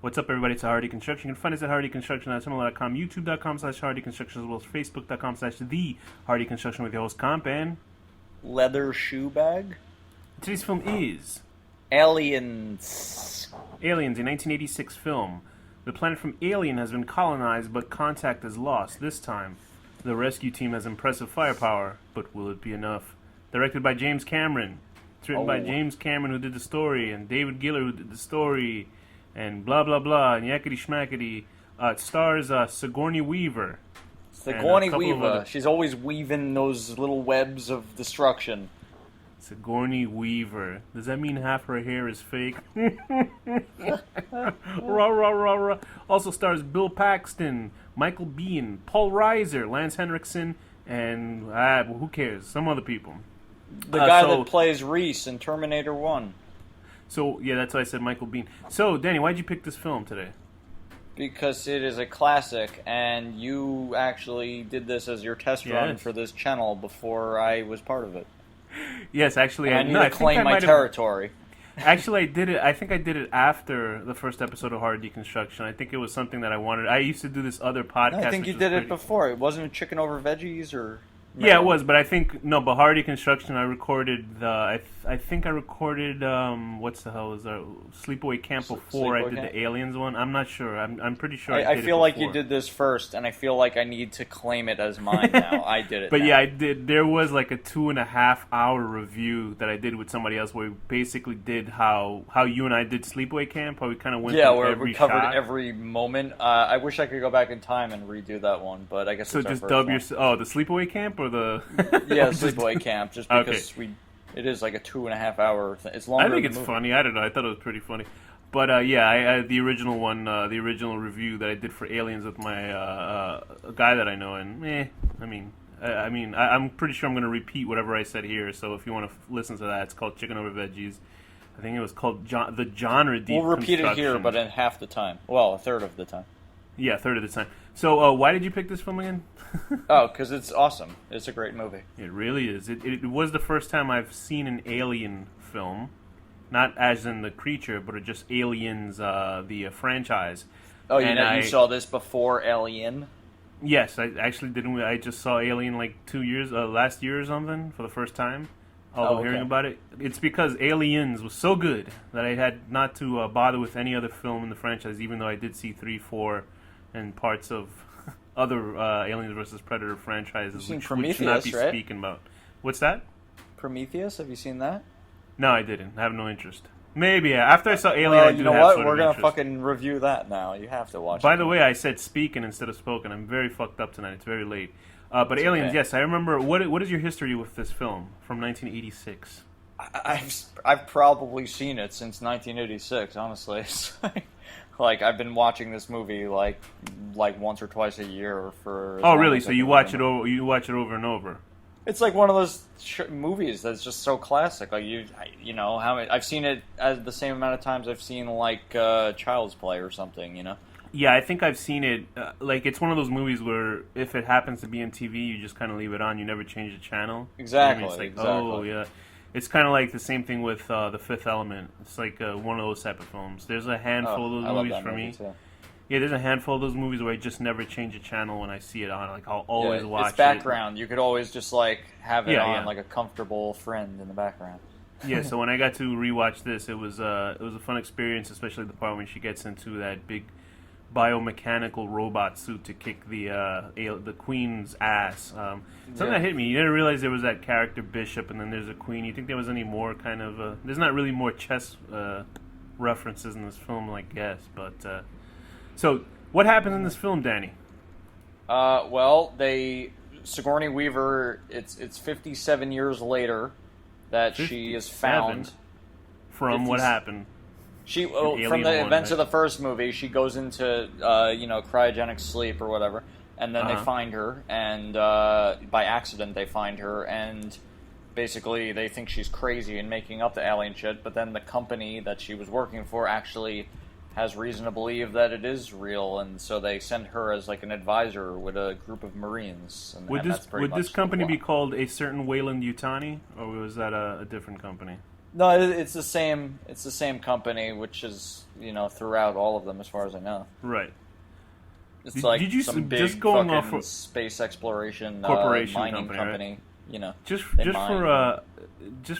What's up, everybody? It's Hardy Construction. You can find us at hardyconstruction.com, youtube.com/hardyconstruction, as well as facebook.com/the Hardy Construction with your host, Comp, and Leather shoe bag. today's film is Aliens. Aliens, a 1986 film. The planet from Alien has been colonized, but contact is lost. This time, the rescue team has impressive firepower, but will it be enough? Directed by James Cameron. It's written by James Cameron, who did the story, and David Giller, who did the story, and blah blah blah, and yakety schmackety. It stars Sigourney Weaver. Sigourney Weaver. She's always weaving those little webs of destruction. Sigourney Weaver. Does that mean half her hair is fake? Rah, rah, rah, rah. Also stars Bill Paxton, Michael Biehn, Paul Reiser, Lance Henriksen, and who cares? Some other people. The guy that plays Reese in Terminator 1. So, yeah, that's why I said Michael Biehn. So, Danny, why'd you pick this film today? Because it is a classic, and you actually did this as your test run for this channel before I was part of it. Yes, actually, I need to claim my territory. Actually, I did it. I think I did it after the first episode of Hard Deconstruction. I think it was something that I wanted. I used to do this other podcast. No, I think you did it before. It wasn't chicken over veggies or. Yeah, it was, but I think but Hard Deconstruction. I recorded the. I think I recorded what's the hell was that? Sleepaway Camp before I did the Aliens one. I'm not sure. I'm pretty sure. I feel like you did this first, and I feel like I need to claim it as mine now. I did it. But now. yeah, I did. There was like a 2.5-hour review that I did with somebody else, where we basically did how you and I did Sleepaway Camp. How we kind of went through where every we covered shot. Every moment. I wish I could go back in time and redo that one, but I guess so. It's Just our dub first your the Sleepaway Camp or the Sleepaway Camp, just because it is like a 2.5-hour thing. It's longer. I think it's funny. I don't know. I thought it was pretty funny. But I the original one, the original review that I did for Aliens with my a guy that I know, and I'm pretty sure I'm going to repeat whatever I said here. So if you want to listen to that, it's called Chicken Over Veggies. I think it was called the Genre Deconstruction. We'll repeat it here, but in half the time. Well, a third of the time. Yeah, a third of the time. So why did you pick this film again? Because it's awesome. It's a great movie. It really is. It was the first time I've seen an Alien film. Not as in the creature, but just Aliens, the franchise. Oh, you saw this before Alien? Yes, I actually didn't. I just saw Alien like last year or something for the first time. Although hearing about it, it's because Aliens was so good that I had not to bother with any other film in the franchise, even though I did see 3, 4, and parts of other Aliens vs. Predator franchises, which we should not be speaking about. What's that? Prometheus? Have you seen that? No, I didn't. I have no interest. Maybe after I saw Alien, I do you know have what? sort We're of gonna interest. fucking review that now. You have to watch. By the way, I said speaking instead of spoken. I'm very fucked up tonight. It's very late. But it's Aliens, yes, I remember. What is your history with this film from 1986? I've probably seen it since 1986. Honestly, like I've been watching this movie like once or twice a year for. Oh, really? So you watch it over? You watch it over and over? It's like one of those movies that's just so classic. Like I've seen it as the same amount of times I've seen like Child's Play or something. You know. Yeah, I think I've seen it. Like it's one of those movies where if it happens to be on TV, you just kind of leave it on. You never change the channel. Exactly. It's like, exactly. oh yeah. It's kind of like the same thing with The Fifth Element. It's like one of those type of films. There's a handful of those movies for me. Too. Yeah, there's a handful of those movies where I just never change a channel when I see it on. Like I'll always watch it. It's background. You could always just like have it on like a comfortable friend in the background. Yeah, so when I got to rewatch this, it was a fun experience, especially the part when she gets into that big biomechanical robot suit to kick the queen's ass. Something that hit me. You didn't realize there was that character Bishop, and then there's a queen. You think there was any more kind of? There's not really more chess references in this film, I guess. But so what happens in this film, Danny? Well, Sigourney Weaver. It's 57 years later that she is found. From what happened? From the events of the first movie, she goes into cryogenic sleep or whatever, and then they find her, and by accident they find her, and basically they think she's crazy and making up the alien shit. But then the company that she was working for actually has reason to believe that it is real, and so they send her as like an advisor with a group of Marines. Would this company be called A Certain Wayland Yutani, or was that a different company? No, it's the same. It's the same company, which is throughout all of them, as far as I know. Right. It's did you some big just going off space exploration corporation mining company. Right? Just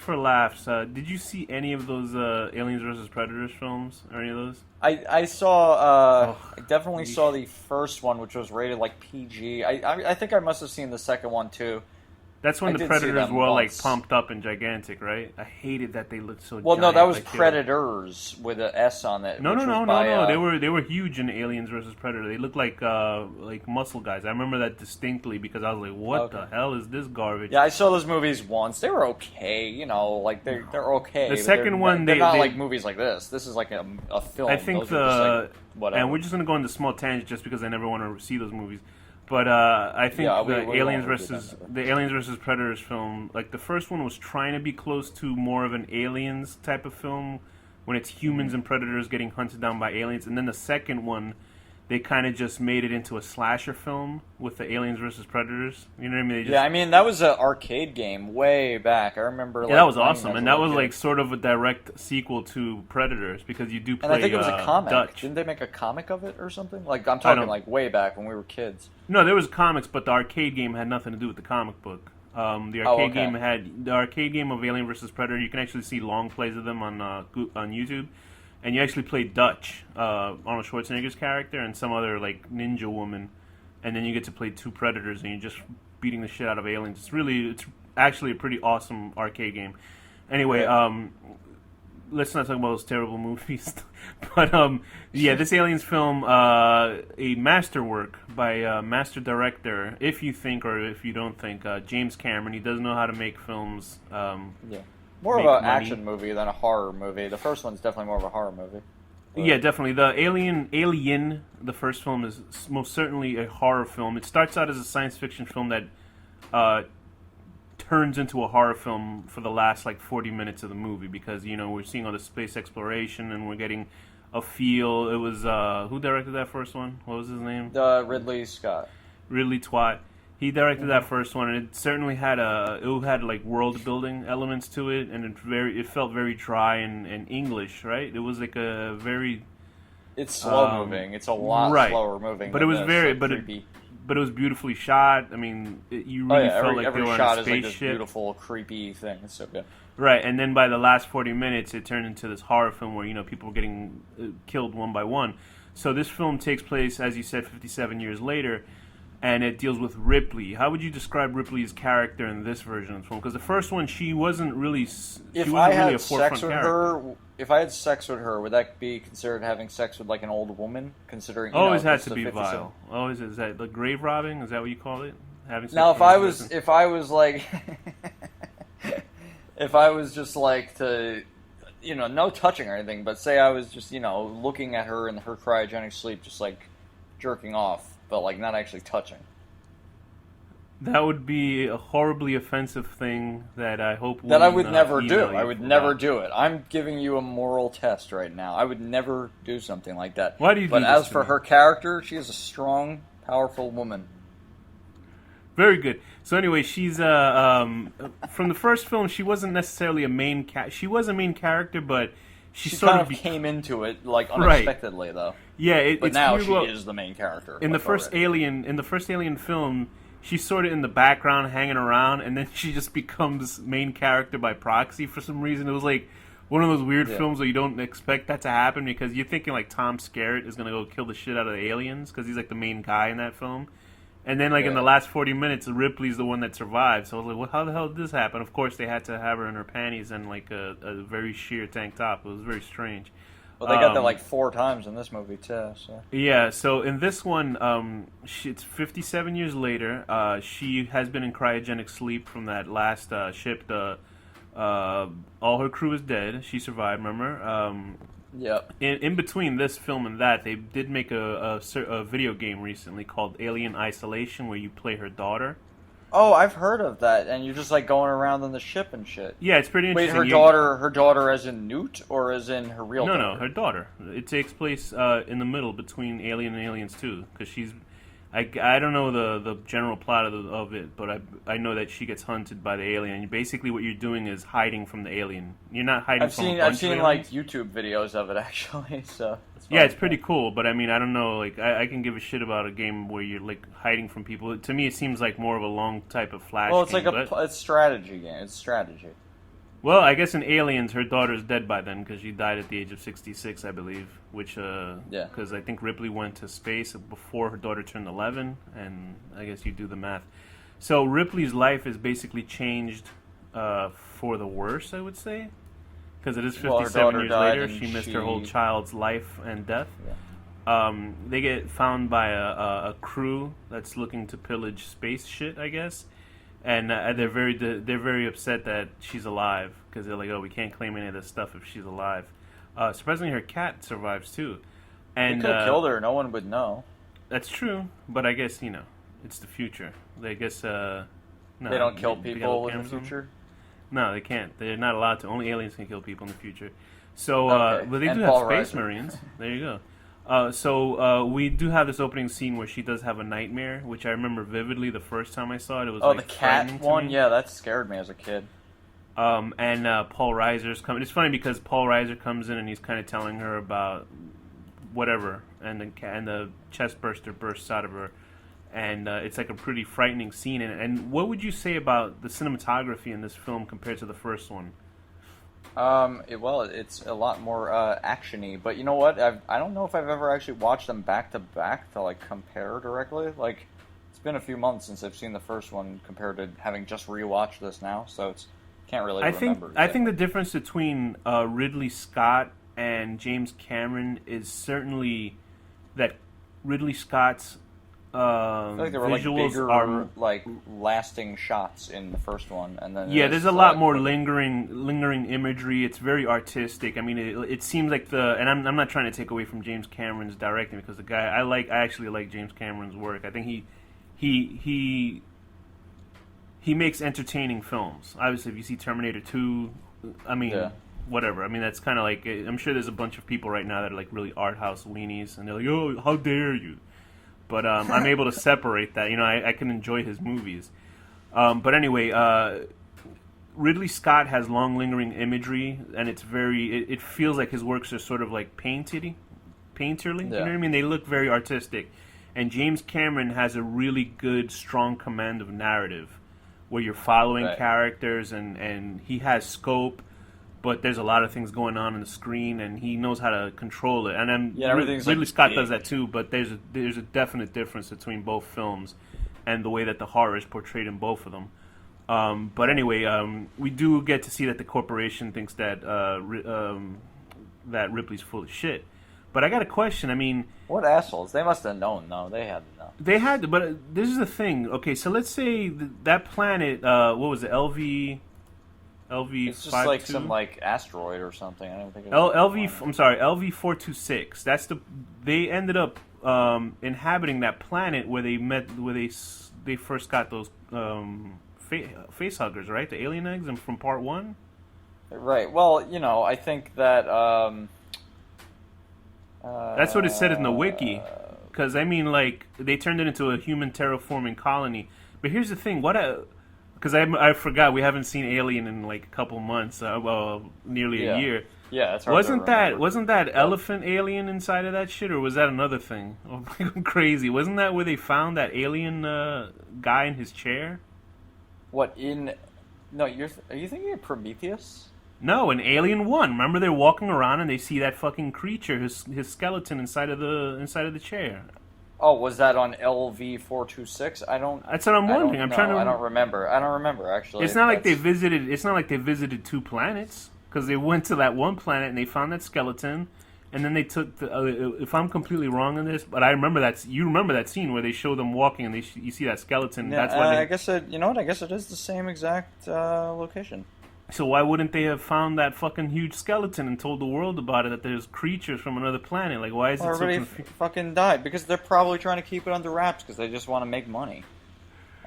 for laughs, did you see any of those Aliens vs Predators films or any of those? I saw. I definitely saw the first one, which was rated like PG. I think I must have seen the second one too. That's when the Predators were like pumped up and gigantic, right? I hated that they looked so. Well, no, that was Predators with an S on it. No. They were huge in Aliens vs Predator. They looked like muscle guys. I remember that distinctly because I was like, "What the hell is this garbage?" Yeah, I saw those movies once. They were okay, like they're okay. The second one, they're not like movies like this. This is like a film. I think and we're just gonna go into small tangents just because I never want to see those movies. But I think the Aliens versus Predators film, like the first one was trying to be close to more of an Aliens type of film, when it's humans and predators getting hunted down by aliens, and then the second one, they kind of just made it into a slasher film with the Aliens versus Predators. You know what I mean? I mean that was an arcade game way back. I remember. Yeah, that was awesome, and that was like sort of a direct sequel to Predators because you do play. And I think it was a comic. Dutch. Didn't they make a comic of it or something? Like I'm talking like way back when we were kids. No, there was comics, but the arcade game had nothing to do with the comic book. The arcade game of Alien vs Predator. You can actually see long plays of them on YouTube. And you actually play Dutch, Arnold Schwarzenegger's character, and some other like ninja woman, and then you get to play two predators, and you're just beating the shit out of aliens. It's actually a pretty awesome arcade game. Anyway, let's not talk about those terrible movies. But this Aliens film, a masterwork by master director, if you think or if you don't think, James Cameron. He does know how to make films. More of an action movie than a horror movie. The first one's definitely more of a horror movie. But yeah, definitely. The Alien, the first film, is most certainly a horror film. It starts out as a science fiction film that turns into a horror film for the last 40 minutes of the movie because we're seeing all the space exploration and we're getting a feel. It was who directed that first one? What was his name? Ridley Scott. Ridley Twat. He directed that first one, and it certainly had world building elements to it, and it felt very dry and English, right? It was like a very. It's slow moving. It's a lot slower moving. But it was creepy. But it was beautifully shot. I mean, you really felt like they were on a spaceship. Every shot is like this beautiful, creepy thing. It's so good. Right, and then by the last 40 minutes, it turned into this horror film where people were getting killed one by one. So this film takes place, as you said, 57 years later. And it deals with Ripley. How would you describe Ripley's character in this version of the film? Because the first one, she wasn't really. If I had sex with her, would that be considered having sex with an old woman? Considering always had to be vile. Always is that the grave robbing? Is that what you call it? Having sex now, if I was if I was just to, no touching or anything, but say I was just looking at her in her cryogenic sleep, just jerking off. But not actually touching. That would be a horribly offensive thing that I hope that I would never do. I would never do it. I'm giving you a moral test right now. I would never do something like that. Why do you? But as for her character, she is a strong, powerful woman. Very good. So anyway, she's from the first film. She wasn't necessarily a main she was a main character, but she sort of came into it unexpectedly, though. Yeah, but now she is the main character. In the first Alien film, she's sort of in the background, hanging around, and then she just becomes main character by proxy for some reason. It was one of those weird films where you don't expect that to happen because you're thinking Tom Skerritt is gonna go kill the shit out of the aliens because he's the main guy in that film. And then, in the last 40 minutes, Ripley's the one that survived. So I was like, well, how the hell did this happen? Of course, they had to have her in her panties and, a very sheer tank top. It was very strange. Well, they got that, 4 times in this movie, too. So. Yeah, so in this one, it's 57 years later. She has been in cryogenic sleep from that last ship. All her crew is dead. She survived, remember? Yep. In between this film and that, they did make a video game recently called Alien Isolation, where you play her daughter. Oh, I've heard of that, and you're just going around on the ship and shit. Yeah, it's pretty interesting. Wait, her daughter as in Newt, or as in her real daughter? No, her daughter. It takes place in the middle between Alien and Aliens 2, because she's I don't know the general plot of it, but I know that she gets hunted by the alien. Basically, what you're doing is hiding from the alien. You're not hiding from a bunch I've seen of like YouTube videos of it actually. So yeah, it's pretty cool. But I mean, I don't know. Like, I can give a shit about a game where you're like hiding from people. To me, it seems like more of a long type of Flash. Well, it's game, like it's strategy game. It's strategy. Well, I guess in Aliens, her daughter's dead by then because she died at the age of 66, I believe. Which, because I think Ripley went to space before her daughter turned 11, and I guess you do the math. So Ripley's life is basically changed for the worse, I would say, because it is 57 years later. She missed her whole child's life and death. Yeah. They get found by a crew that's looking to pillage space shit, I guess. And they're very upset that she's alive because they're like, oh, we can't claim any of this stuff if she's alive. Surprisingly, her cat survives too. And they could have killed her; no one would know. That's true, but I guess it's the future. I guess no, they don't kill people in the future. No, they can't. They're not allowed to. Only aliens can kill people in the future. So, but they do have Space Marines. There you go. So we do have this opening scene where she does have a nightmare, which I remember vividly the first time I saw it. It was the cat one? Yeah, that scared me as a kid. And Paul Reiser's coming. It's funny because Paul Reiser comes in and he's kind of telling her about whatever, and the chest burster bursts out of her, and it's like a pretty frightening scene. And what would you say about the cinematography in this film compared to the first one? It's a lot more actiony, but you know what? I don't know if I've ever actually watched them back to back to like compare directly. Like, it's been a few months since I've seen the first one compared to having just rewatched this now, so it's can't really remember. I think the difference between Ridley Scott and James Cameron is certainly that Ridley Scott's I feel like there were visuals bigger, are lasting shots in the first one, and then there's a lot more lingering imagery. It's very artistic. I mean, it seems like and I'm not trying to take away from James Cameron's directing because the guy I actually like James Cameron's work. I think he makes entertaining films. Obviously, if you see Terminator 2, I mean, whatever. I mean, that's kind of like I'm sure there's a bunch of people right now that are like really art house weenies, and they're like, "Oh, how dare you!" But I'm able to separate that. You know, I can enjoy his movies. But anyway, Ridley Scott has long, lingering imagery, and it's it feels like his works are sort of like painterly. Yeah. You know what I mean? They look very artistic. And James Cameron has a really good, strong command of narrative, where you're following characters, and he has scope. But there's a lot of things going on the screen, and he knows how to control it. And Ridley Scott does that too, but there's a definite difference between both films and the way that the horror is portrayed in both of them. But anyway, we do get to see that the corporation thinks that that Ripley's full of shit. But I got a question. I mean, what assholes? They must have known. No, they had to know. They had to, but this is the thing. Okay, so let's say that planet. What was it? LV. It's just like some like asteroid or something. I don't think. I'm sorry, LV-426. They ended up inhabiting that planet where they first got those face huggers, right? The alien eggs, and from part 1. Right. Well, you know, I think that that's what it said in the wiki. Because I mean, like, they turned it into a human terraforming colony. But here's the thing: because I forgot we haven't seen Alien in like a couple months, nearly a year. Yeah, that's hard. Wasn't that elephant alien inside of that shit, or was that another thing? Oh, I'm crazy. Wasn't that where they found that alien guy in his chair? What in? No, are you thinking of Prometheus? No, in Alien 1. Remember they're walking around and they see that fucking creature, his skeleton inside of the chair. Oh, was that on LV-426? That's what I'm wondering. I don't remember. Actually. It's not like they visited 2 planets, because they went to that one planet and they found that skeleton, and then they took if I'm completely wrong on this, but I remember you remember that scene where they show them walking and you see that skeleton. Yeah, that's why I guess it is the same exact location. So why wouldn't they have found that fucking huge skeleton and told the world about it, that there's creatures from another planet? Like, why is it so everybody fucking died? Because they're probably trying to keep it under wraps because they just want to make money.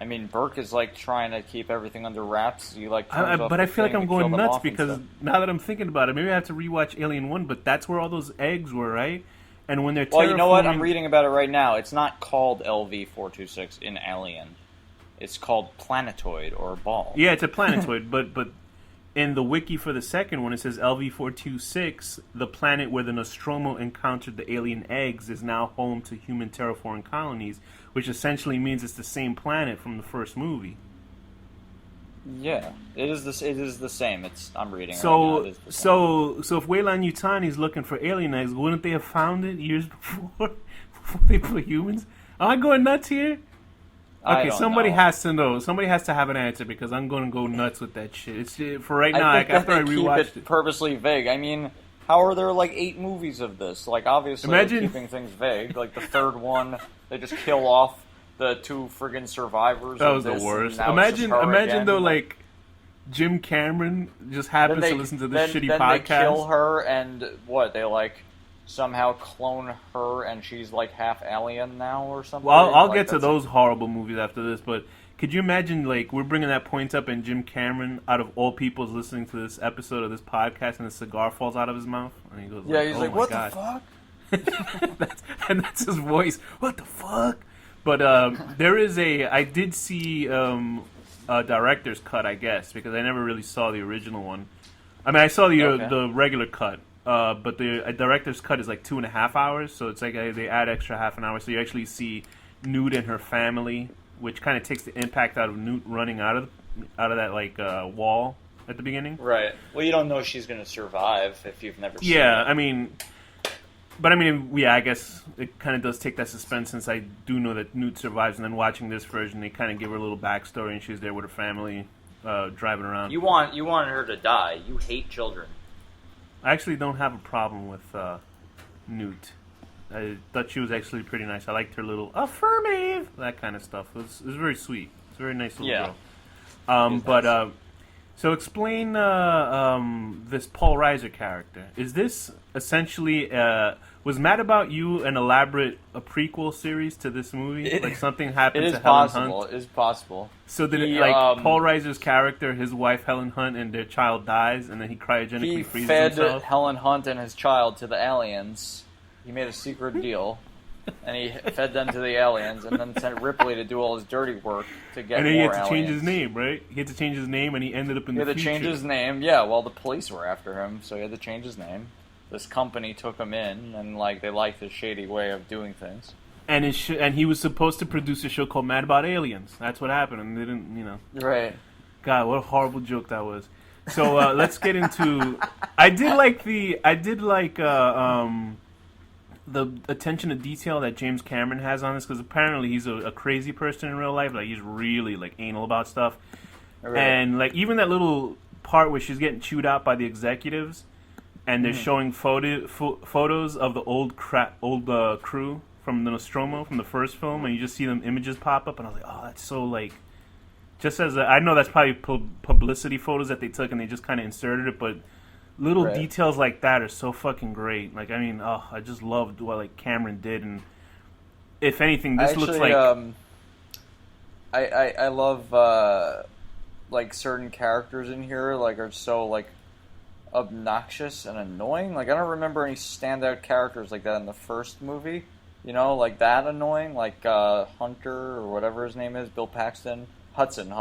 I mean, Burke is like trying to keep everything under wraps. But I feel like I'm going nuts because now that I'm thinking about it, maybe I have to rewatch Alien 1, but that's where all those eggs were, right? And when they're well, you know what? I'm reading about it right now. It's not called LV-426 in Alien. It's called planetoid or ball. Yeah, it's a planetoid, but in the wiki for the second one, it says LV-426, the planet where the Nostromo encountered the alien eggs, is now home to human terraforming colonies, which essentially means it's the same planet from the first movie. Yeah, it is the same. I'm reading. So, right now. so if Weyland Yutani's looking for alien eggs, wouldn't they have found it years before they put humans? Am I going nuts here? Okay, somebody has to know. Somebody has to have an answer because I'm going to go nuts with that shit. It's for right now. After I rewatched it, purposely vague. I mean, how are there like 8 movies of this? Like, obviously, they're keeping things vague. Like the third one, they just kill off the 2 friggin' survivors. That was the worst. Imagine though, like Jim Cameron just happens to listen to this shitty podcast. They kill her, and what? They like somehow clone her, and she's like half alien now or something. Well, I'll get to those horrible movies after this, but could you imagine, like, we're bringing that point up, and Jim Cameron, out of all people, is listening to this episode of this podcast, and a cigar falls out of his mouth, and he goes, he's like, "What the fuck?" that's his voice. What the fuck? But there is I did see a director's cut, I guess, because I never really saw the original one. I mean, I saw the regular cut, but the director's cut is like 2.5 hours, so it's like they add extra half an hour, so you actually see Newt and her family, which kind of takes the impact out of Newt running out of that like wall at the beginning. Right. Well, you don't know she's going to survive if you've never seen it. Yeah, I mean, I guess it kind of does take that suspense since I do know that Newt survives, and then watching this version, they kind of give her a little backstory, and she's there with her family driving around. You want her to die. You hate children. I actually don't have a problem with Newt. I thought she was actually pretty nice. I liked her little affirmative, that kind of stuff. It was very sweet. It's a very nice little girl. But so explain this Paul Reiser character. Is this essentially was Mad About You an elaborate prequel series to this movie? Like something happened to Helen Hunt? It is possible. So did Paul Reiser's character, his wife Helen Hunt, and their child dies, and then he cryogenically freezes himself? He fed Helen Hunt and his child to the aliens. He made a secret deal, and he fed them to the aliens, and then sent Ripley to do all his dirty work to get more aliens. And then he had to change his name, right? He had to change his name, and he ended up in the future. He had to change his name, yeah. Well, the police were after him, so he had to change his name. This company took him in, and they liked his shady way of doing things. And he was supposed to produce a show called Mad About Aliens. That's what happened, and they didn't, Right. God, what a horrible joke that was. So let's get into. I did like the attention to detail that James Cameron has on this, because apparently he's a crazy person in real life. Like, he's really like anal about stuff, right. And like even that little part where she's getting chewed out by the executives, and they're showing photos of the old crew from the Nostromo from the first film, and you just see them images pop up, and I was like, oh, that's so like. Just as I know that's probably publicity photos that they took, and they just kind of inserted it, but. Little details like that are so fucking great. Like, I mean, I just loved what like Cameron did, and if anything, this looks like. I love like certain characters in here like are so like obnoxious and annoying. Like, I don't remember any standout characters like that in the first movie. Like that annoying, like Hunter or whatever his name is, Bill Paxton, Hudson,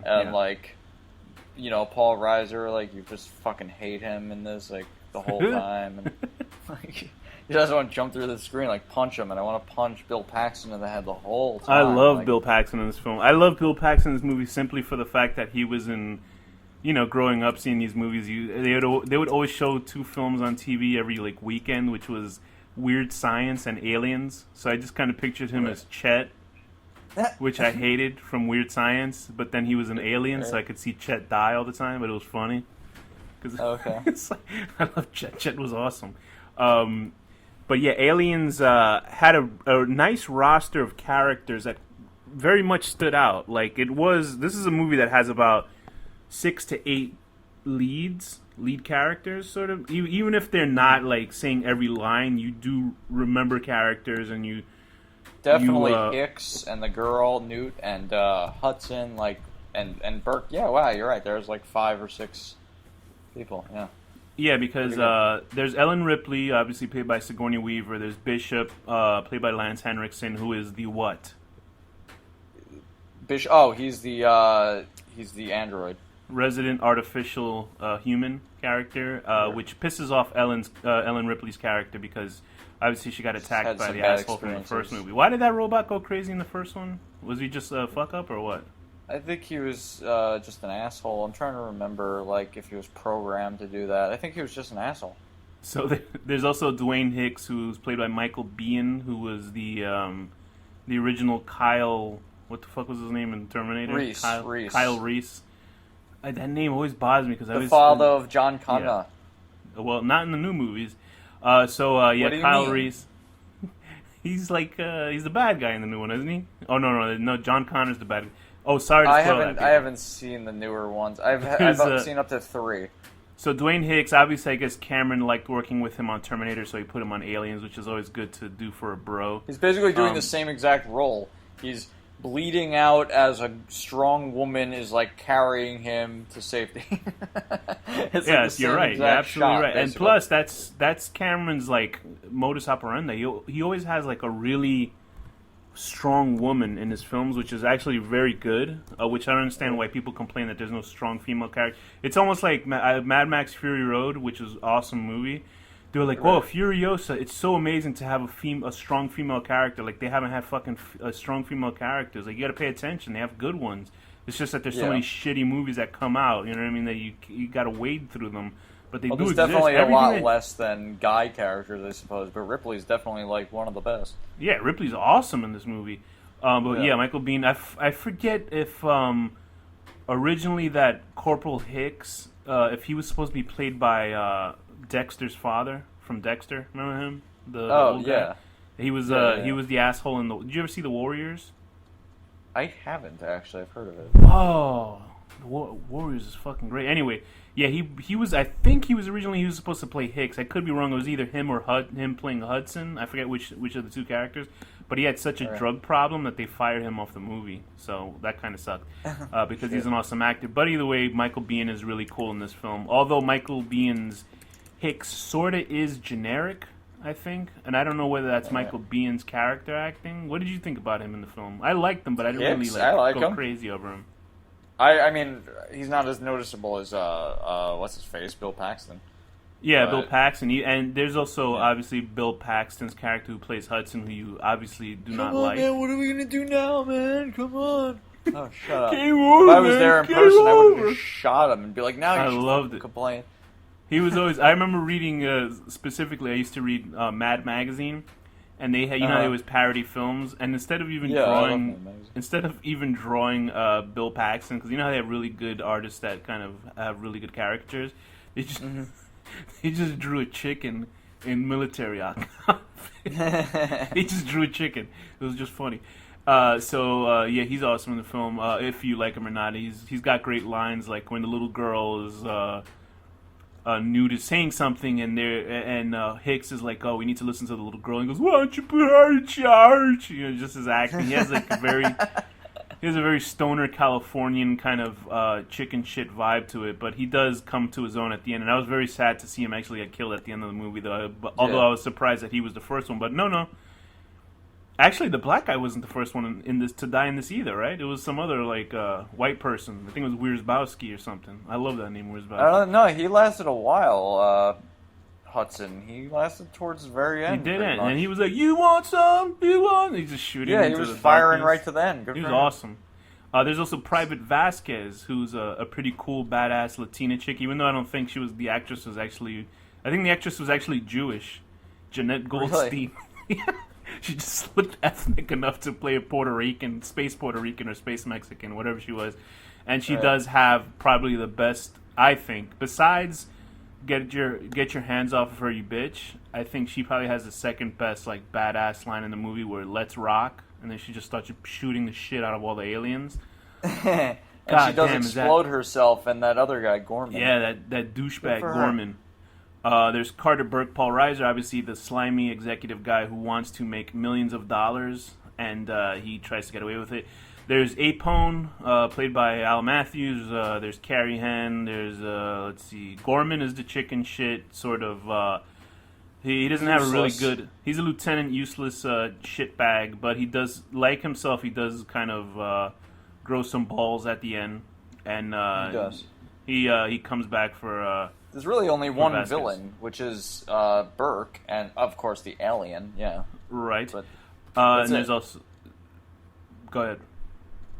and like. Paul Reiser, like, you just fucking hate him in this, like, the whole time. And, like, he doesn't want to jump through the screen, like, punch him, and I want to punch Bill Paxton in the head the whole time. I love Bill Paxton in this film. I love Bill Paxton in this movie simply for the fact that he was in, growing up seeing these movies, they would always show 2 films on TV every, like, weekend, which was Weird Science and Aliens. So I just kind of pictured him as Chet. Which I hated from Weird Science, but then he was an alien, so I could see Chet die all the time, but it was funny. It's like, I love Chet. Chet was awesome. But yeah, Aliens had a nice roster of characters that very much stood out. Like, this is a movie that has about 6 to 8 lead characters, sort of. Even if they're not, like, saying every line, you do remember characters, and you... Definitely Hicks and the girl, Newt, and Hudson, like, and Burke. Yeah, wow, you're right. There's like 5 or 6 people, yeah. Yeah, because there's Ellen Ripley, obviously played by Sigourney Weaver. There's Bishop, played by Lance Henriksen, who is the what? Bishop. Oh, he's the android. Resident artificial human character, which pisses off Ellen Ripley's character because obviously she got attacked by the asshole from the first movie. Why did that robot go crazy in the first one? Was he just a fuck up or what? I think he was just an asshole. I'm trying to remember, like, if he was programmed to do that. I think he was just an asshole. So there's also Dwayne Hicks, who's played by Michael Biehn, who was the original Kyle. What the fuck was his name in Terminator? Reese. Kyle Reese. That name always bothers me because the father of John Connor. Yeah. Well, not in the new movies. Kyle Reese. He's like he's the bad guy in the new one, isn't he? Oh no, John Connor's the bad guy. Oh, sorry. I haven't seen the newer ones. I've seen up to 3. So Dwayne Hicks, obviously, I guess Cameron liked working with him on Terminator, so he put him on Aliens, which is always good to do for a bro. He's basically doing the same exact role. He's bleeding out as a strong woman is like carrying him to safety. Yes, you're right. You're absolutely right. Basically. And plus, that's Cameron's like modus operandi. He always has like a really strong woman in his films, which is actually very good. Which I don't understand why people complain that there's no strong female character. It's almost like Mad Max Fury Road, which is an awesome movie. They were like, "Whoa, Furiosa! It's so amazing to have a strong female character. Like they haven't had fucking strong female characters. Like you got to pay attention. They have good ones. It's just that there's so many shitty movies that come out. You know what I mean? That you got to wade through them. But there's definitely a lot less than guy characters, I suppose. But Ripley's definitely like one of the best. Yeah, Ripley's awesome in this movie. Michael Biehn. I forget if originally that Corporal Hicks, if he was supposed to be played by Dexter's father from Dexter. Remember him? The old guy? He was he was the asshole in the. Did you ever see The Warriors? I haven't actually. I've heard of it. Oh, The Warriors is fucking great. Anyway, yeah, he was. I think he was supposed to play Hicks. I could be wrong. It was either him or him playing Hudson. I forget which of the two characters. But he had such a drug problem that they fired him off the movie. So that kind of sucked because he's an awesome actor. But either way, Michael Biehn is really cool in this film. Although Michael Biehn's Hicks sort of is generic, I think. And I don't know whether that's Michael Bihn's character acting. What did you think about him in the film? I liked him, but I didn't really go crazy over him. I mean, he's not as noticeable as, what's his face, Bill Paxton. Yeah, Bill Paxton. And there's also, obviously, Bill Paxton's character who plays Hudson, who you obviously do not like. Come on, man, what are we going to do now, man? Come on. Oh, shut up. Game over, if I was there in person, I would have just shot him and be like, now you should complain. He was always. I remember reading specifically. I used to read Mad Magazine, and they had they was parody films. And instead of even drawing Bill Paxton, because you know how they have really good artists that kind of have really good caricatures, they just he just drew a chicken in military outfit. He just drew a chicken. It was just funny. He's awesome in the film. If you like him or not, he's got great lines like when the little girl is. New to saying something, and Hicks is like, "Oh, we need to listen to the little girl." And he goes, "Why don't you put her in charge?" You know, just his acting. He has like he has a very stoner Californian kind of chicken shit vibe to it, but he does come to his own at the end. And I was very sad to see him actually get killed at the end of the movie, though. Although I was surprised that he was the first one, but no. Actually, the black guy wasn't the first one in this to die in this either, right? It was some other like white person. I think it was Wierzbowski or something. I love that name, Wierzbowski. No, he lasted a while. Hudson. He lasted towards the very end. He didn't, and he was like, "You want some? You want?" He's just shooting. Yeah, he was firing right to the end. He was awesome. There's also Private Vasquez, who's a pretty cool, badass Latina chick. Even though I don't think she was the actress was actually, I think the actress was actually Jewish, Jeanette Goldstein. Really? She just looked ethnic enough to play a Puerto Rican, space Puerto Rican or space Mexican, whatever she was. And she does have probably the best, I think, besides get your hands off of her, you bitch. I think she probably has the second best, like, badass line in the movie where let's rock. And then she just starts shooting the shit out of all the aliens. And she does explode herself and that other guy, Gorman. Yeah, that douchebag Gorman. There's Carter Burke, Paul Reiser, obviously the slimy executive guy who wants to make millions of dollars, and he tries to get away with it. There's Apone, played by Al Matthews. There's Carrie Henn. There's let's see, Gorman is the chicken shit sort of. He doesn't have a really good. He's a lieutenant, useless shitbag, but he does, like himself. He does kind of grow some balls at the end, and he does. He comes back for. There's really only one villain, which is Burke, and of course the alien. Yeah. Right. But and there's also. Go ahead.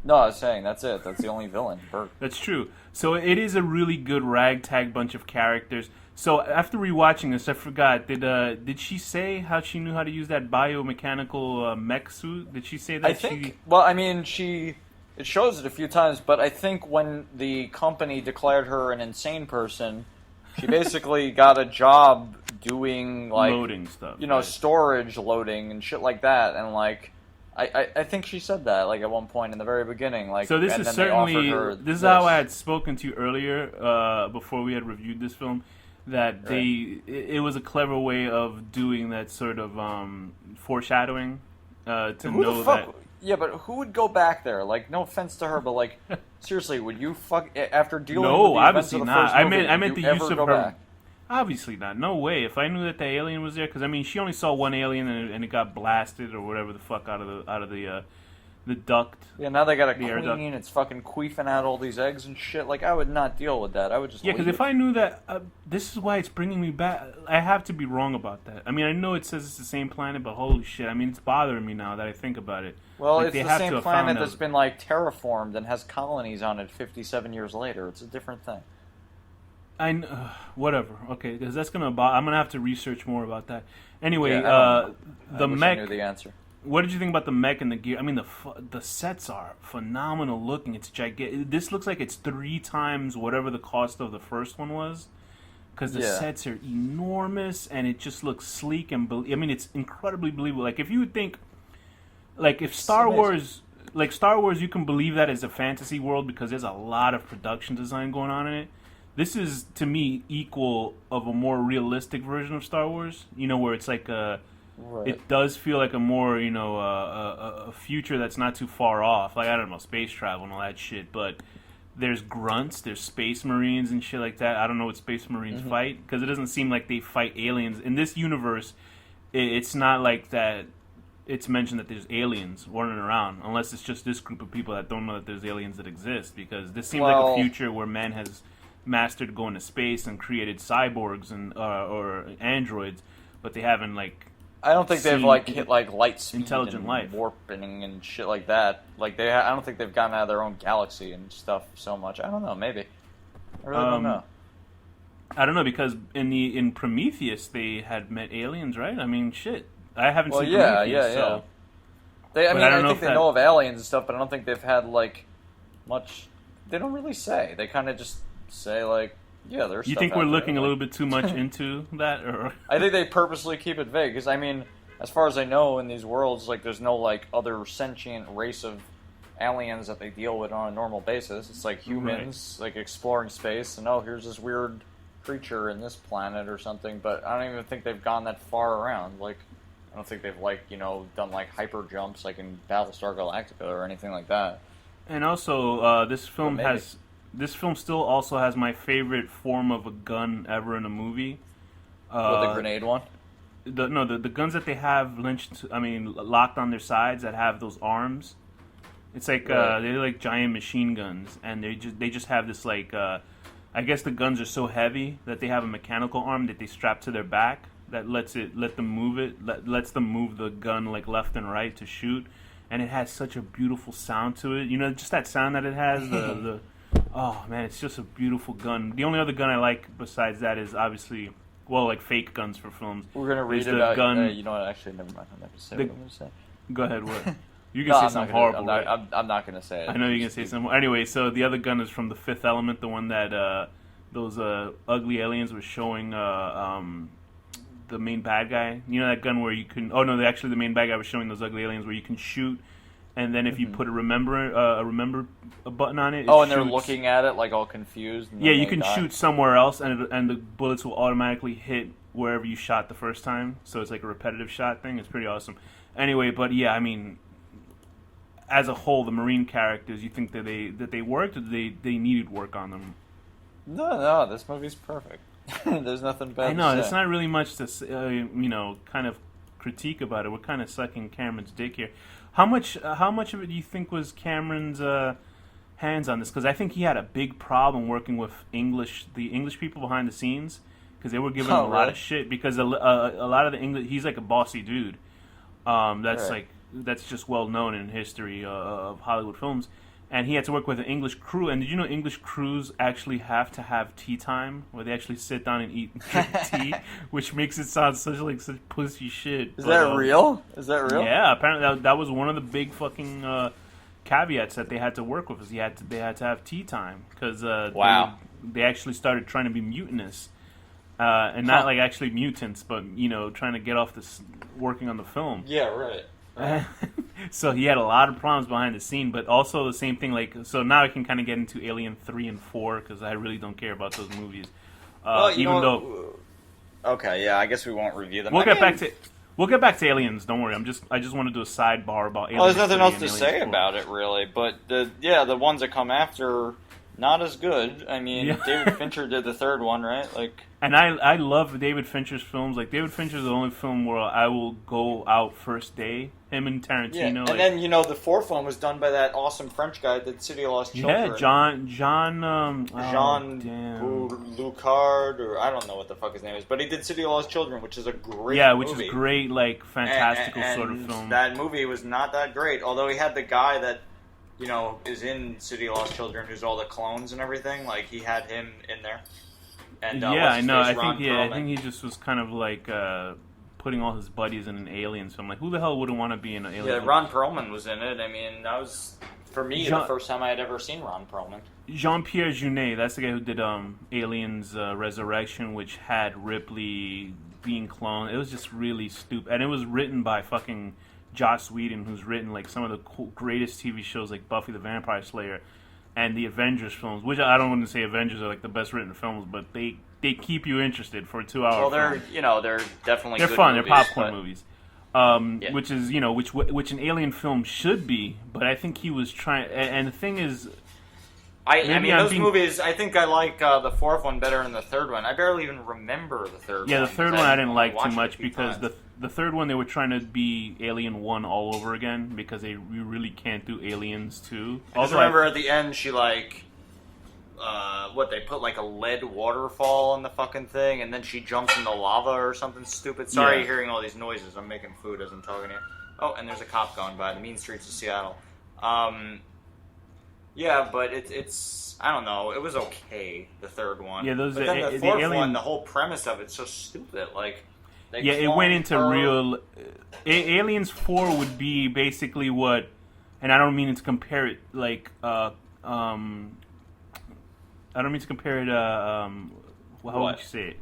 No, I was saying that's it. That's the only villain, Burke. That's true. So it is a really good ragtag bunch of characters. So after rewatching this, I forgot. Did she say how she knew how to use that biomechanical mech suit? Did she say that? I think. Well, I mean, it shows it a few times, but I think when the company declared her an insane person, she basically got a job doing like loading stuff, storage loading and shit like that, and like. I think she said that like at one point in the very beginning. Like, so this is certainly this is how I had spoken to you earlier before we had reviewed this film. That it was a clever way of doing that sort of foreshadowing to know that. Yeah, but who would go back there? Like, no offense to her, but like, seriously, would you after dealing with the events of the first movie, I meant the use of her. Back? Obviously not. No way. If I knew that the alien was there, because I mean, she only saw one alien and it got blasted or whatever the fuck out of the duct. Yeah, now they got a queen. It's fucking queefing out all these eggs and shit. Like, I would not deal with that. I would just because if I knew that, this is why it's bringing me back. I have to be wrong about that. I mean, I know it says it's the same planet, but holy shit! I mean, it's bothering me now that I think about it. Well, like, it's the same planet that's been like terraformed and has colonies on it 57 years later. It's a different thing. Whatever. Okay, because that's I'm gonna have to research more about that. Anyway, the mech. I knew the answer. What did you think about the mech and the gear? I mean, the sets are phenomenal looking. It's gigantic. This looks like it's 3 times whatever the cost of the first one was, because the sets are enormous and it just looks sleek and. I mean, it's incredibly believable. Like if you would think, like if Star Wars, you can believe that as a fantasy world because there's a lot of production design going on in it. This is, to me, equal of a more realistic version of Star Wars. Where it's like it does feel like a more, a future that's not too far off. Like, I don't know, space travel and all that shit. But there's grunts, there's space marines and shit like that. I don't know what space marines fight, because it doesn't seem like they fight aliens. In this universe, it's not like that. It's mentioned that there's aliens running around, unless it's just this group of people that don't know that there's aliens that exist. Because this seems like a future where man has mastered going to space and created cyborgs and or androids, but they haven't I don't think they've hit light speed, intelligent life, warping and shit like that. Like I don't think they've gotten out of their own galaxy and stuff so much. I don't know. Maybe I really don't know. I don't know, because in Prometheus they had met aliens, right? I mean, shit. I haven't seen Prometheus. So. I think they know of aliens and stuff, but I don't think they've had much. They don't really say. They kind of just say there's. You think we're looking a little bit too much into that, or? I think they purposely keep it vague because I mean, as far as I know, in these worlds, there's no other sentient race of aliens that they deal with on a normal basis. It's like humans, exploring space, and here's this weird creature in this planet or something. But I don't even think they've gone that far around. I don't think they've done hyper jumps in Battlestar Galactica or anything like that. And also, this film still also has my favorite form of a gun ever in a movie. The grenade one? The guns that they have locked on their sides that have those arms. It's they're like giant machine guns, and they just have this I guess the guns are so heavy that they have a mechanical arm that they strap to their back that lets them move the gun left and right to shoot, and it has such a beautiful sound to it. Just that sound that it has. Oh man, it's just a beautiful gun. The only other gun I like besides that is obviously fake guns for films. We're gonna read about gun. You know what? Actually, never mind. I'm not gonna say what I'm gonna say. Go ahead. What? You can say something horrible. I'm not gonna say it. I know you're gonna say something. Anyway, so the other gun is from The Fifth Element, the one that those ugly aliens were showing the main bad guy. You know that gun where you can? Oh no, the main bad guy was showing those ugly aliens where you can shoot. And then if you put a remember button on it, and they're looking at it all confused. And you can shoot somewhere else, and the bullets will automatically hit wherever you shot the first time. So it's like a repetitive shot thing. It's pretty awesome. Anyway, but yeah, I mean, as a whole, the Marine characters, you think that they worked, or they needed work on them? No, this movie's perfect. There's nothing bad. I know, to there's say. not really much to kind of critique about it. We're kind of sucking Cameron's dick here. How much of it do you think was Cameron's hands on this? Because I think he had a big problem working with the English people behind the scenes, because they were giving him a lot of shit, because a lot of the English, he's like a bossy dude. That's just well known in history of Hollywood films. And he had to work with an English crew. And did you know English crews actually have to have tea time, where they actually sit down and eat and drink tea, which makes it sound such pussy shit. Is that real? Is that real? Yeah, apparently that was one of the big fucking caveats that they had to work with. Is they had to have tea time, because they actually started trying to be mutinous, and not like actually mutants, but trying to get off this working on the film. Yeah, right. So he had a lot of problems behind the scene, but also the same thing. Like, so now I can kind of get into Alien 3 and 4, because I really don't care about those movies. Okay, yeah, I guess we won't review them. We'll get back to Aliens. Don't worry. I just want to do a sidebar about Aliens. Well, there's nothing else to Aliens say 4. about it, really. But the ones that come after, not as good. I mean, David Fincher did the third one, right? And I love David Fincher's films. Like, David Fincher's the only film where I will go out first day. Him and Tarantino. Yeah. And then, the fourth one was done by that awesome French guy that did City of Lost Children. Yeah, Jean Lucard, or I don't know what the fuck his name is, but he did City of Lost Children, which is a great movie. Yeah, which is great, like, fantastical sort of film. That movie was not that great, although he had the guy that, is in City of Lost Children, who's all the clones and everything. Like, he had him in there. And, I know. I think he just was kind of like putting all his buddies in an Alien. So I'm like, who the hell wouldn't want to be in an Alien? Yeah, Ron Perlman was in it. I mean, that was, for me, the first time I had ever seen Ron Perlman. Jean-Pierre Jeunet, that's the guy who did Aliens Resurrection, which had Ripley being cloned. It was just really stupid. And it was written by fucking Joss Whedon, who's written like some of the greatest TV shows like Buffy the Vampire Slayer and the Avengers films, which I don't want to say Avengers are like the best written films, but they keep you interested for a 2-hour film. Well, they're definitely good fun. Movies, they're popcorn movies. Which is, which an Alien film should be, but I think he was trying, and the thing is, those movies, I think I like the fourth one better than the third one. I barely even remember the third one. Yeah, the third one I didn't like too much, because the third one they were trying to be Alien 1 all over again, because you really can't do Aliens 2. I just remember at the end she they put like a lead waterfall on the fucking thing, and then she jumps in the lava or something stupid. Sorry you're hearing all these noises. I'm making food as I'm talking to you. Oh, and there's a cop going by, the mean streets of Seattle. Yeah, but it's I don't know. It was okay, the third one. Yeah, but then the fourth one, the whole premise of it's so stupid. Like, it went into real. Aliens 4 would be basically what, and I don't mean to compare it like I don't mean to compare it. How would you say it?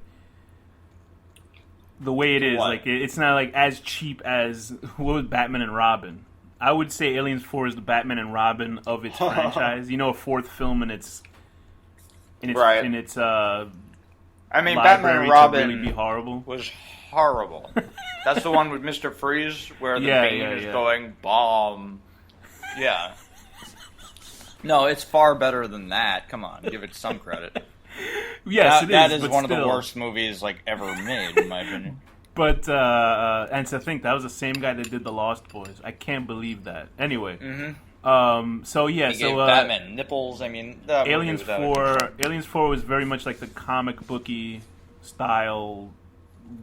The way it is, like it's not like as cheap as what was Batman and Robin. I would say Aliens 4 is the Batman and Robin of its franchise. A fourth film in its right. in its I mean, Batman and Robin really be horrible. Was horrible. That's the one with Mr. Freeze where the Bane is going bomb. Yeah. No, it's far better than that. Come on, give it some credit. Yes, that is one of the worst movies ever made, in my opinion. But and to think that was the same guy that did The Lost Boys. I can't believe that. Anyway, he gave Batman nipples. I mean, Aliens 4 was very much like the comic booky style,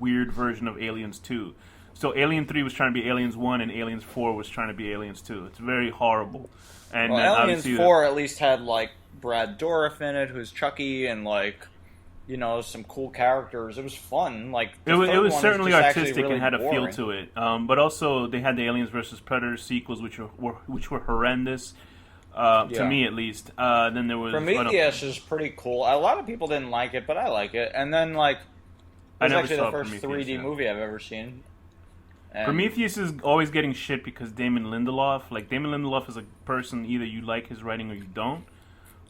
weird version of Aliens 2. So Alien 3 was trying to be Aliens 1, and Aliens 4 was trying to be Aliens 2. It's very horrible. And Aliens 4 at least had Brad Dourif in it, who's Chucky, and some cool characters. It was fun. It was certainly artistic really and had a feel to it. But also they had the Aliens vs Predator sequels, which were horrendous. To me, at least. Then there was Prometheus is pretty cool. A lot of people didn't like it, but I like it. And then it was actually the first 3D movie I've ever seen. And Prometheus is always getting shit because Damon Lindelof. Damon Lindelof is a person, either you like his writing or you don't.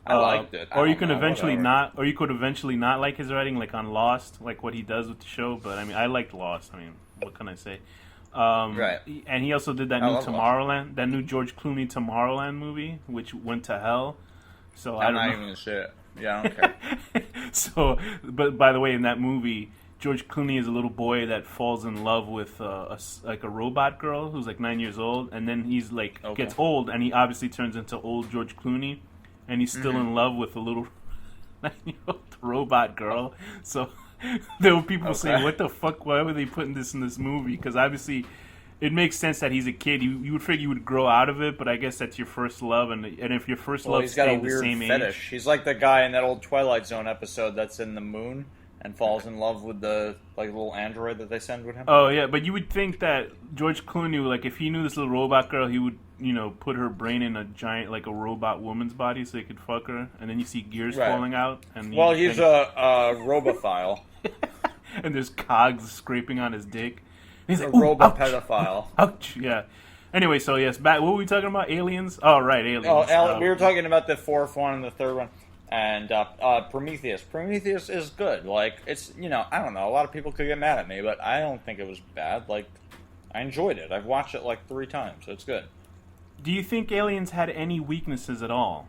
I liked it. Or you can eventually not. Or you could eventually not like his writing, like on Lost, like what he does with the show. But I mean, I liked Lost. I mean, what can I say? Right. And he also did that new Tomorrowland, that new George Clooney Tomorrowland movie, which went to hell. So I'm not even gonna say it. Yeah, I don't care. So, but by the way, in that movie, George Clooney is a little boy that falls in love with a robot girl who's like 9 years old, and then he's like gets old, and he obviously turns into old George Clooney, and he's still in love with a little 9-year-old robot girl. So there were people saying, "What the fuck? Why were they putting this in this movie?" Because obviously, it makes sense that he's a kid. You would figure you would grow out of it, but I guess that's your first love, and if your first love stayed the same fetish. age, he's like the guy in that old Twilight Zone episode that's in the moon and falls in love with the little android that they send with him. Oh yeah, but you would think that George Clooney, like if he knew this little robot girl, he would put her brain in a giant a robot woman's body so he could fuck her, and then you see gears falling out. And he's a robophile, and there's cogs scraping on his dick. And he's a like, robopedophile. Ouch! Yeah. Anyway, so yes, back. What were we talking about? Aliens? Oh right, aliens. Oh, we were talking about the fourth one and the third one. And Prometheus. Prometheus is good. Like, it's, I don't know. A lot of people could get mad at me, but I don't think it was bad. Like, I enjoyed it. I've watched it like 3 times, so it's good. Do you think Aliens had any weaknesses at all?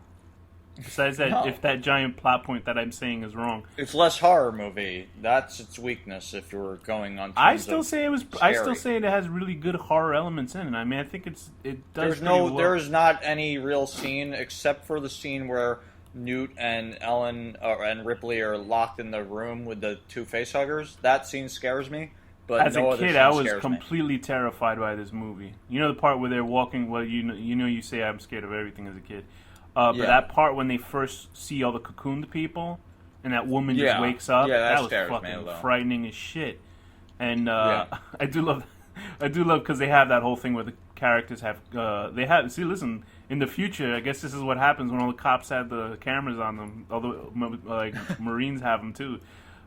Besides that, No. if that giant plot point that I'm saying is wrong. It's less horror movie. That's its weakness if you're going on I still say it has really good horror elements in it. I mean, I think it does There's not any real scene except for the scene where Newt and Ellen and Ripley are locked in the room with the 2 facehuggers. That scene scares me. But as a kid, I was completely terrified by this movie. You know the part where they're walking. Well, you say I'm scared of everything as a kid. But that part when they first see all the cocooned people, and that woman just wakes up, that was fucking frightening as shit. And I do love because they have that whole thing where the characters have listen. In the future, I guess this is what happens when all the cops have the cameras on them. Although, Marines have them too.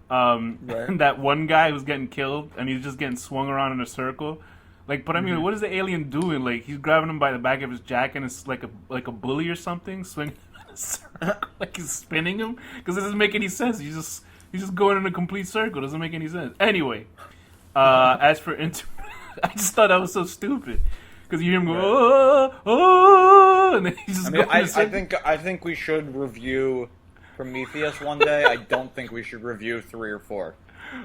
That one guy who's getting killed, and he's just getting swung around in a circle. But I mean, what is the alien doing? Like, he's grabbing him by the back of his jacket, and it's like a bully or something, swinging in a circle, like he's spinning him. Because it doesn't make any sense. He's just going in a complete circle. It doesn't make any sense. Anyway, as for I just thought that was so stupid. Because you hear him go, oh, and then he's just going I think we should review Prometheus one day. I don't think we should review 3 or 4.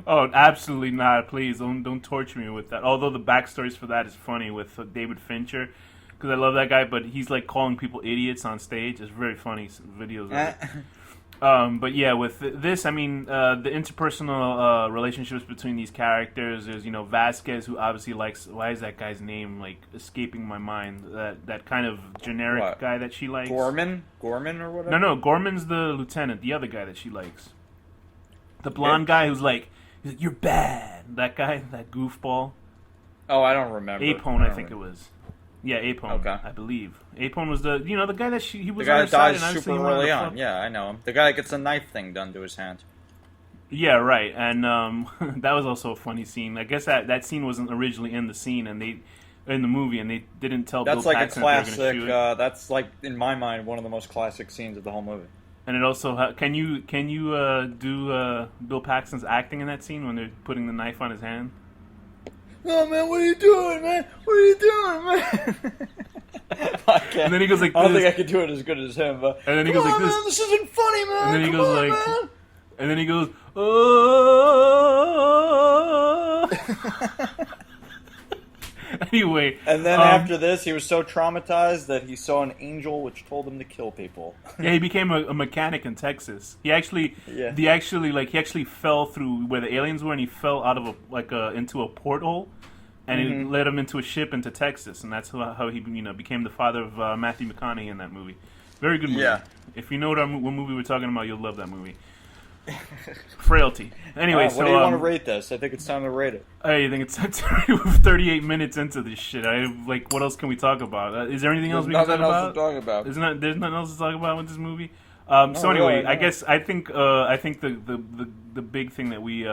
Oh, absolutely not! Please don't torture me with that. Although the backstories for that is funny with David Fincher, because I love that guy, but he's like calling people idiots on stage. It's very funny videos of it. But yeah, with this, I mean, the interpersonal relationships between these characters. There's Vasquez, who obviously likes. Why is that guy's name escaping my mind? That kind of generic guy that she likes. Gorman or whatever. No, Gorman's the lieutenant. The other guy that she likes. The blonde guy who's like, you're bad. That guy, that goofball. Oh, I don't remember. Apone, I think it was. Yeah, Apone, I believe. Apone was the guy that he was the guy on her side, that dies super early on. Yeah, I know him. The guy that gets a knife thing done to his hand. Yeah, right. And that was also a funny scene. I guess that scene wasn't originally in the movie, and they didn't tell Bill Paxton classic. They were going to shoot it. That's in my mind one of the most classic scenes of the whole movie. And it also can you do Bill Paxton's acting in that scene when they're putting the knife on his hand? Oh man, what are you doing, man? What are you doing, man? I can't. And then he goes like this. I don't think I could do it as good as him. But and then he goes like this. Man, this isn't funny, man. And then he goes like, man. And then he goes, oh. Anyway. And then after this, he was so traumatized that he saw an angel which told him to kill people. Yeah, he became a mechanic in Texas. He actually fell through where the aliens were, and he fell out of into a porthole, and it led him into a ship into Texas, and that's how he became the father of Matthew McConaughey in that movie. Very good movie. Yeah. If you know what movie we're talking about, you'll love that movie. Frailty. Anyway, what do you want to rate this? I think it's time to rate it. I think it's time to rate it. 38 minutes into this shit. What else can we talk about? Is there anything else we can talk about? There's nothing else to talk about with this movie. So anyway, I guess I think the big thing that we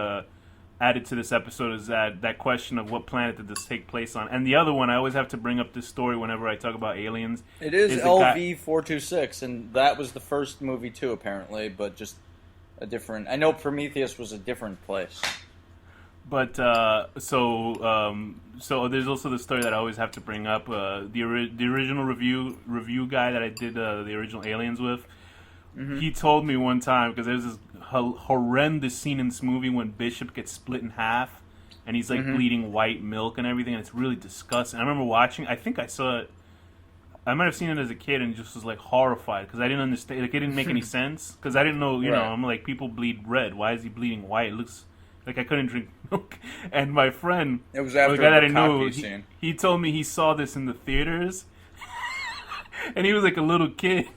added to this episode is that question of what planet did this take place on, and the other one I always have to bring up this story whenever I talk about aliens. It is LV-426, and that was the first movie too, apparently, but just a different. I know Prometheus was a different place. But so there's also the story that I always have to bring up. The original review guy that I did the original Aliens with, he told me one time, because there's this horrendous scene in this movie when Bishop gets split in half, and he's like bleeding white milk and everything, and it's really disgusting. I remember watching. I think I saw it. I might have seen it as a kid and just was like horrified because I didn't understand. Like, it didn't make any sense because I didn't know. You know, I'm like, people bleed red. Why is he bleeding white? It looks like I couldn't drink milk. And my friend, it was after the guy that I knew, scene. He told me he saw this in the theaters, and he was like a little kid,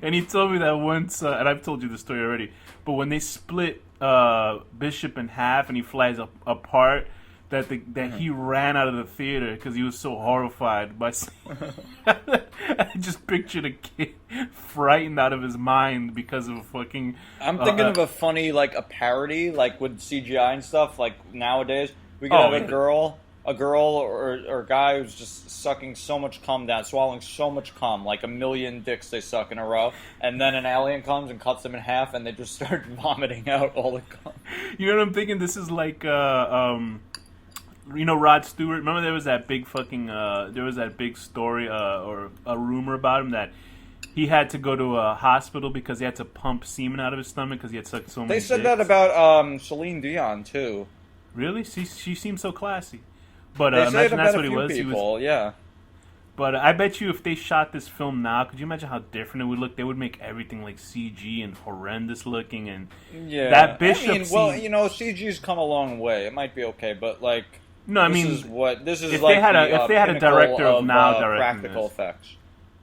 and he told me that once. And I've told you the story already. But when they split Bishop in half and he flies apart. That he ran out of the theater because he was so horrified by I just pictured a kid frightened out of his mind because of fucking... I'm thinking of a funny, like, a parody, like, with CGI and stuff, like, nowadays. We could have a girl or guy who's just sucking so much cum down, swallowing so much cum, like 1 million dicks they suck in a row, and then an alien comes and cuts them in half, and they just start vomiting out all the cum. You know what I'm thinking? This is like... you know Rod Stewart? Remember there was that big fucking there was that big story or a rumor about him that he had to go to a hospital because he had to pump semen out of his stomach because he had sucked so many dicks. They said that about Celine Dion too. Really? She seemed so classy. But they imagine that's what he was. People, yeah. But I bet you if they shot this film now, could you imagine how different it would look? They would make everything like CG and horrendous looking, and that Bishop. I mean, well, you know, CG's come a long way. It might be okay, but like. No, I mean, this is if like if they had a director of now directing practical this, effects.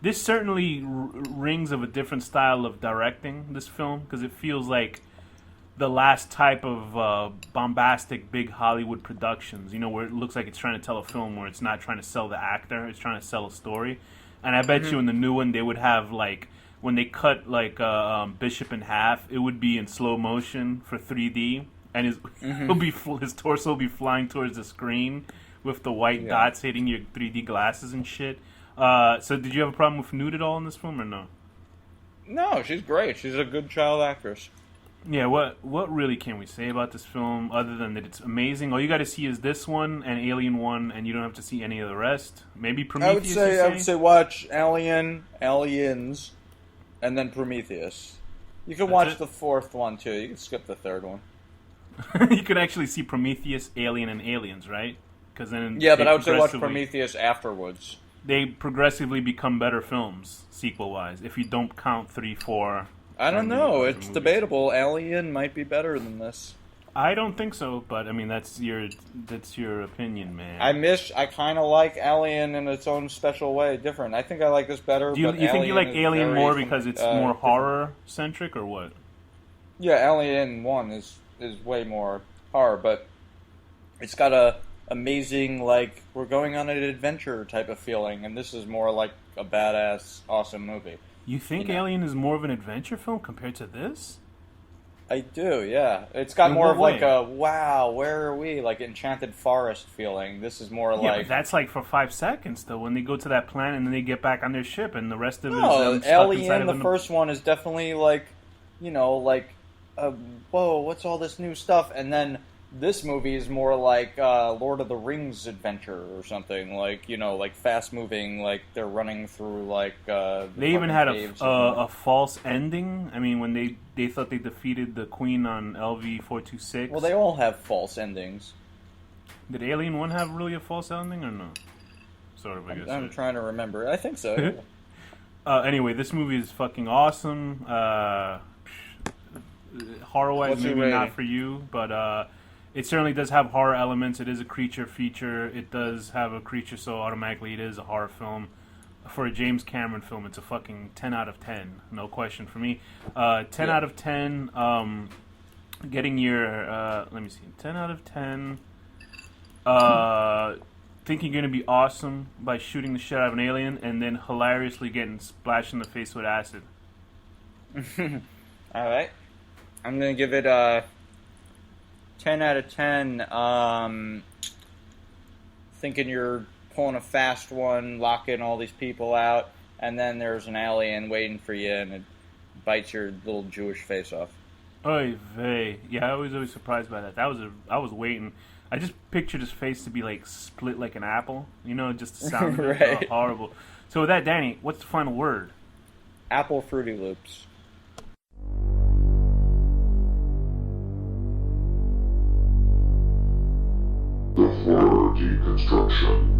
This certainly rings of a different style of directing this film because it feels like the last type of bombastic big Hollywood productions. You know, where it looks like it's trying to tell a film where it's not trying to sell the actor, it's trying to sell a story. And I bet you in the new one they would have like when they cut like Bishop in half, it would be in slow motion for 3D. And his torso will be flying towards the screen with the white dots hitting your 3D glasses and shit. So did you have a problem with nude at all in this film or no? No, she's great. She's a good child actress. Yeah, what really can we say about this film other than that it's amazing? All you got to see is this one and Alien 1, and you don't have to see any of the rest. Maybe Prometheus. I would say watch Aliens, and then Prometheus. You can watch the fourth one too. You can skip the third one. You could actually see Prometheus, Alien, and Aliens, right? Because then but I would say watch Prometheus afterwards. They progressively become better films, sequel-wise, if you don't count 3, 4. I don't know. It's debatable. Alien might be better than this. I don't think so, but I mean that's your opinion, man. I kind of like Alien in its own special way, different. I think I like this better. Do you think you like Alien more because it's more horror centric, or what? Yeah, Alien 1 is way more horror, but it's got a amazing, like, we're going on an adventure type of feeling, and this is more like a badass, awesome movie. You think Alien is more of an adventure film compared to this? I do, yeah. It's got more of like a, wow, where are we? Like Enchanted Forest feeling. This is more like... but that's like for 5 seconds, though, when they go to that planet and then they get back on their ship, and the rest of it is Alien, the first one, is definitely like, you know, like, whoa, what's all this new stuff? And then this movie is more like Lord of the Rings adventure or something, like, you know, like fast moving, like they're running through like. They even had a false ending. I mean, when they thought they defeated the Queen on LV-426. Well, they all have false endings. Did Alien 1 have really a false ending or no? Sort of, I guess. I'm trying to remember. I think so. Anyway, this movie is fucking awesome. Horror-wise, maybe not for you, but. It certainly does have horror elements. It is a creature feature. It does have a creature, so automatically it is a horror film. For a James Cameron film, it's a fucking 10 out of 10. No question for me. 10 out of 10, getting your, let me see, 10 out of 10, think you're going to be awesome by shooting the shit out of an alien and then hilariously getting splashed in the face with acid. Alright. I'm going to give it 10 out of 10, thinking you're pulling a fast one, locking all these people out, and then there's an alien waiting for you, and it bites your little Jewish face off. Oy vey. Yeah, I was always surprised by that. I was waiting. I just pictured his face to be like split like an apple. You know, just the sound of it. Right. Oh, horrible. So with that, Danny, what's the final word? Apple Fruity Loops. The horror deconstruction.